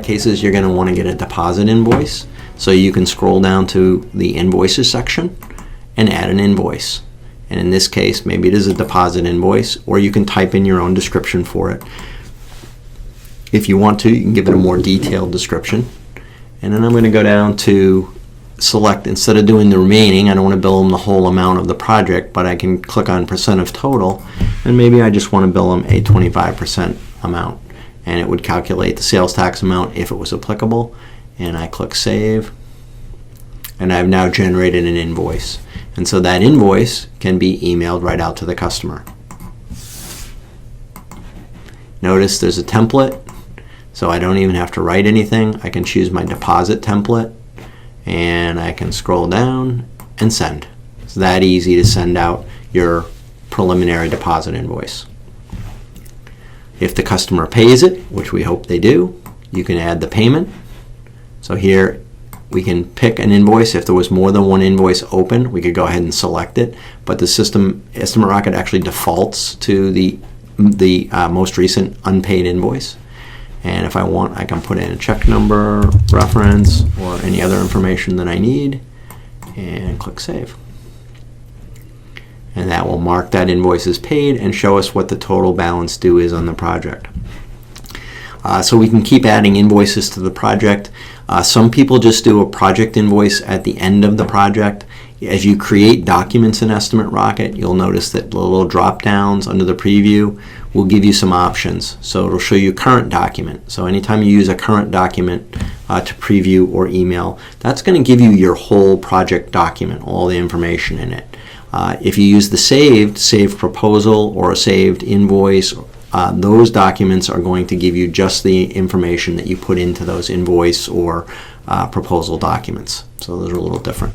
cases, you're going to want to get a deposit invoice. So you can scroll down to the invoices section and add an invoice. And in this case, maybe it is a deposit invoice, or you can type in your own description for it. If you want to, you can give it a more detailed description. And then I'm going to go down to select, instead of doing the remaining, I don't want to bill them the whole amount of the project, but I can click on percent of total, and maybe I just want to bill them a 25% amount. And it would calculate the sales tax amount if it was applicable. And I click Save. And I've now generated an invoice. And so that invoice can be emailed right out to the customer. Notice there's a template, so I don't even have to write anything. I can choose my deposit template, and I can scroll down and send. It's that easy to send out your preliminary deposit invoice. If the customer pays it, which we hope they do, you can add the payment. So here we can pick an invoice. If there was more than one invoice open, we could go ahead and select it. But the system, EstimateRocket, actually defaults to the most recent unpaid invoice. And if I want, I can put in a check number, reference, or any other information that I need, and click Save. And that will mark that invoice as paid and show us what the total balance due is on the project. So we can keep adding invoices to the project. Some people just do a project invoice at the end of the project. As you create documents in EstimateRocket, you'll notice that the little drop downs under the preview will give you some options. So it'll show you current document. So anytime you use a current document to preview or email, that's going to give you your whole project document, all the information in it. If you use the saved proposal or a saved invoice, those documents are going to give you just the information that you put into those invoice or proposal documents. So those are a little different.